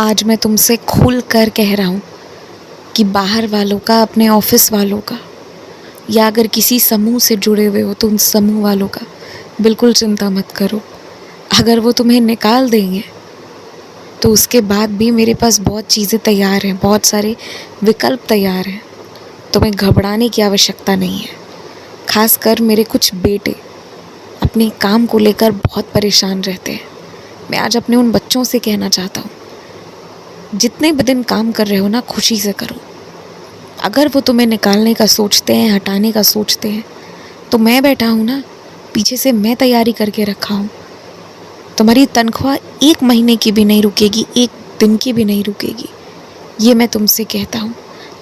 आज मैं तुमसे खुल कर कह रहा हूँ कि बाहर वालों का, अपने ऑफिस वालों का, या अगर किसी समूह से जुड़े हुए हो तो उन समूह वालों का बिल्कुल चिंता मत करो। अगर वो तुम्हें निकाल देंगे तो उसके बाद भी मेरे पास बहुत चीज़ें तैयार हैं, बहुत सारे विकल्प तैयार हैं। तुम्हें घबराने की आवश्यकता नहीं है। खासकर मेरे कुछ बेटे अपने काम को लेकर बहुत परेशान रहते हैं। मैं आज अपने उन बच्चों से कहना चाहता हूँ, जितने भी दिन काम कर रहे हो ना, खुशी से करो। अगर वो तुम्हें निकालने का सोचते हैं, हटाने का सोचते हैं, तो मैं बैठा हूँ ना, पीछे से मैं तैयारी करके रखा हूँ। तुम्हारी तनख्वाह 1 महीने की भी नहीं रुकेगी, 1 दिन की भी नहीं रुकेगी। ये मैं तुमसे कहता हूँ।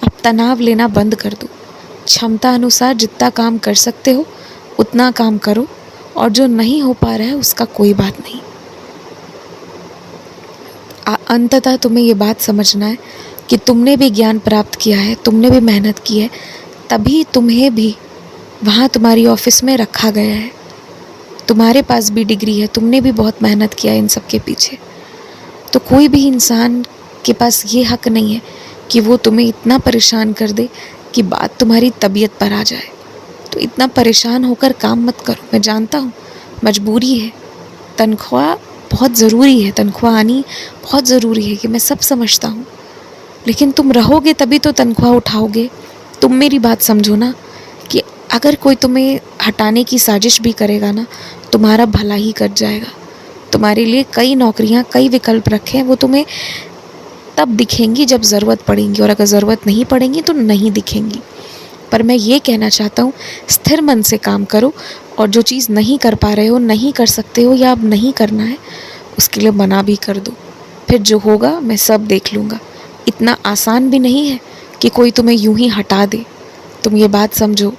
अब तनाव लेना बंद कर दो। क्षमता अनुसार जितना काम कर सकते हो उतना काम करो, और जो नहीं हो पा रहा है उसका कोई बात नहीं। अंततः तुम्हें ये बात समझना है कि तुमने भी ज्ञान प्राप्त किया है, तुमने भी मेहनत की है, तभी तुम्हें भी वहाँ तुम्हारी ऑफिस में रखा गया है। तुम्हारे पास भी डिग्री है, तुमने भी बहुत मेहनत किया है इन सब के पीछे। तो कोई भी इंसान के पास ये हक नहीं है कि वो तुम्हें इतना परेशान कर दे कि बात तुम्हारी तबीयत पर आ जाए। तो इतना परेशान होकर काम मत करो। मैं जानता हूँ मजबूरी है, तनख्वाह बहुत ज़रूरी है, तनख्वाह आनी बहुत ज़रूरी है, कि मैं सब समझता हूँ, लेकिन तुम रहोगे तभी तो तनख्वाह उठाओगे। तुम मेरी बात समझो ना, कि अगर कोई तुम्हें हटाने की साजिश भी करेगा ना, तुम्हारा भला ही कर जाएगा। तुम्हारे लिए कई नौकरियाँ, कई विकल्प रखे हैं, वो तुम्हें तब दिखेंगी जब ज़रूरत पड़ेंगी, और अगर ज़रूरत नहीं पड़ेंगी तो नहीं दिखेंगी। पर मैं ये कहना चाहता हूँ, स्थिर मन से काम करो, और जो चीज़ नहीं कर पा रहे हो, नहीं कर सकते हो, या अब नहीं करना है, उसके लिए मना भी कर दो। फिर जो होगा मैं सब देख लूँगा। इतना आसान भी नहीं है कि कोई तुम्हें यूं ही हटा दे। तुम ये बात समझो,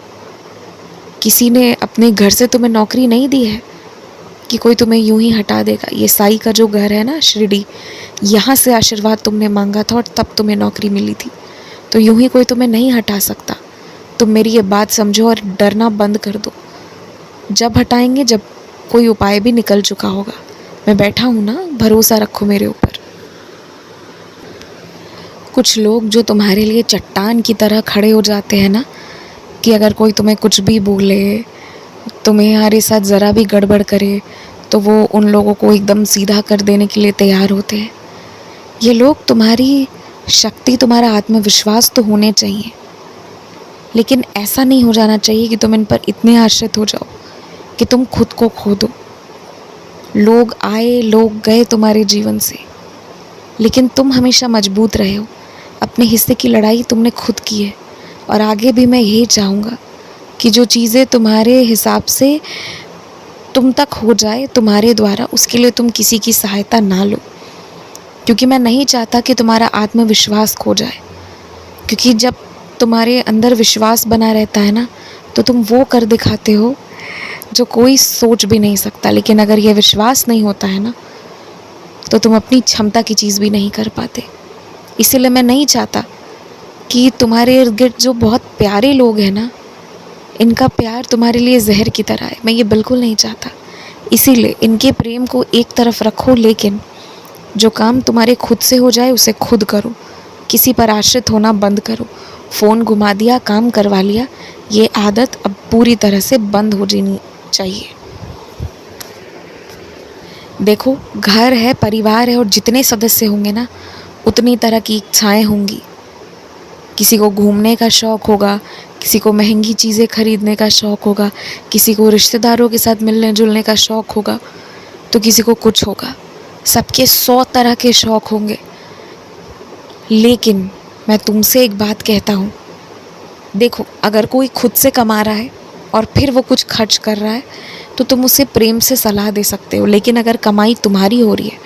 किसी ने अपने घर से तुम्हें नौकरी नहीं दी है कि कोई तुम्हें यूं ही हटा देगा। ये साईं का जो घर है ना, शिरडी, यहाँ से आशीर्वाद तुमने मांगा था और तब तुम्हें नौकरी मिली थी। तो यूं ही कोई तुम्हें नहीं हटा सकता। तुम मेरी ये बात समझो और डरना बंद कर दो। जब हटाएंगे, जब कोई उपाय भी निकल चुका होगा। मैं बैठा हूँ ना, भरोसा रखो मेरे ऊपर। कुछ लोग जो तुम्हारे लिए चट्टान की तरह खड़े हो जाते हैं ना, कि अगर कोई तुम्हें कुछ भी बोले, तुम्हारे साथ ज़रा भी गड़बड़ करे, तो वो उन लोगों को एकदम सीधा कर देने के लिए तैयार होते हैं। ये लोग तुम्हारी शक्ति, तुम्हारा आत्मविश्वास तो होने चाहिए, लेकिन ऐसा नहीं हो जाना चाहिए कि तुम इन पर इतने आश्रित हो जाओ कि तुम खुद को खो दो। लोग आए, लोग गए तुम्हारे जीवन से, लेकिन तुम हमेशा मजबूत रहे हो। अपने हिस्से की लड़ाई तुमने खुद की है, और आगे भी मैं यही चाहूँगा कि जो चीज़ें तुम्हारे हिसाब से तुम तक हो जाए तुम्हारे द्वारा, उसके लिए तुम किसी की सहायता ना लो, क्योंकि मैं नहीं चाहता कि तुम्हारा आत्मविश्वास खो जाए। क्योंकि जब तुम्हारे अंदर विश्वास बना रहता है ना, तो तुम वो कर दिखाते हो जो कोई सोच भी नहीं सकता। लेकिन अगर ये विश्वास नहीं होता है ना, तो तुम अपनी क्षमता की चीज़ भी नहीं कर पाते। इसीलिए मैं नहीं चाहता कि तुम्हारे इर्द गिर्द जो बहुत प्यारे लोग हैं ना, इनका प्यार तुम्हारे लिए जहर की तरह है। मैं ये बिल्कुल नहीं चाहता। इसीलिए इनके प्रेम को एक तरफ रखो, लेकिन जो काम तुम्हारे खुद से हो जाए उसे खुद करो। किसी पर आश्रित होना बंद करो। फ़ोन घुमा दिया, काम करवा लिया, ये आदत अब पूरी तरह से बंद हो जानी चाहिए। देखो, घर है, परिवार है, और जितने सदस्य होंगे ना, उतनी तरह की इच्छाएं होंगी। किसी को घूमने का शौक़ होगा, किसी को महंगी चीज़ें खरीदने का शौक़ होगा, किसी को रिश्तेदारों के साथ मिलने जुलने का शौक़ होगा, तो किसी को कुछ होगा। सबके 100 तरह के शौक़ होंगे। लेकिन मैं तुमसे एक बात कहता हूँ, देखो, अगर कोई खुद से कमा रहा है और फिर वो कुछ खर्च कर रहा है, तो तुम उसे प्रेम से सलाह दे सकते हो। लेकिन अगर कमाई तुम्हारी हो रही है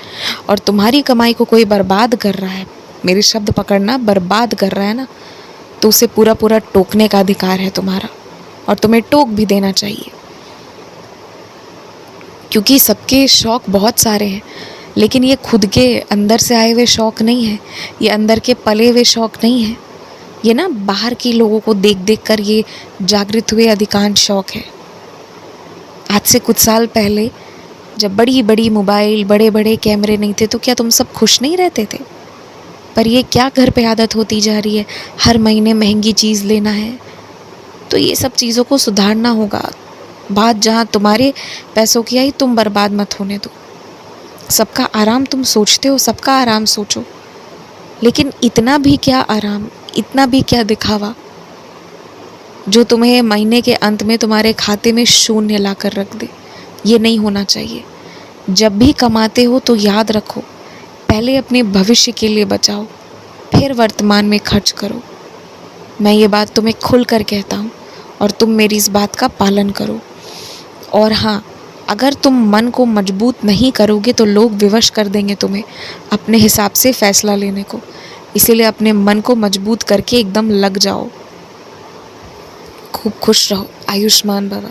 और तुम्हारी कमाई को कोई बर्बाद कर रहा है, मेरे शब्द पकड़ना, बर्बाद कर रहा है ना, तो उसे पूरा पूरा टोकने का अधिकार है तुम्हारा, और तुम्हें टोक भी देना चाहिए। क्योंकि सबके शौक़ बहुत सारे हैं, लेकिन ये खुद के अंदर से आए हुए शौक़ नहीं है, ये अंदर के पले हुए शौक़ नहीं है। ये ना बाहर के लोगों को देख देख कर ये जागृत हुए अधिकांश शौक़ है। आज से कुछ साल पहले जब बड़ी बड़ी मोबाइल, बड़े बड़े कैमरे नहीं थे, तो क्या तुम सब खुश नहीं रहते थे? पर ये क्या घर पे आदत होती जा रही है, हर महीने महंगी चीज़ लेना है। तो ये सब चीज़ों को सुधारना होगा। बात जहाँ तुम्हारे पैसों की आई, तुम बर्बाद मत होने दो। सबका आराम तुम सोचते हो, सबका आराम सोचो, लेकिन इतना भी क्या आराम, इतना भी क्या दिखावा जो तुम्हें महीने के अंत में तुम्हारे खाते में शून्य ला कर रख दे। ये नहीं होना चाहिए। जब भी कमाते हो तो याद रखो, पहले अपने भविष्य के लिए बचाओ, फिर वर्तमान में खर्च करो। मैं ये बात तुम्हें खुल कर कहता हूँ और तुम मेरी इस बात का पालन करो। और हाँ, अगर तुम मन को मजबूत नहीं करोगे तो लोग विवश कर देंगे तुम्हें अपने हिसाब से फैसला लेने को। इसीलिए अपने मन को मजबूत करके एकदम लग जाओ। खूब खुश रहो। आयुष्मान भव।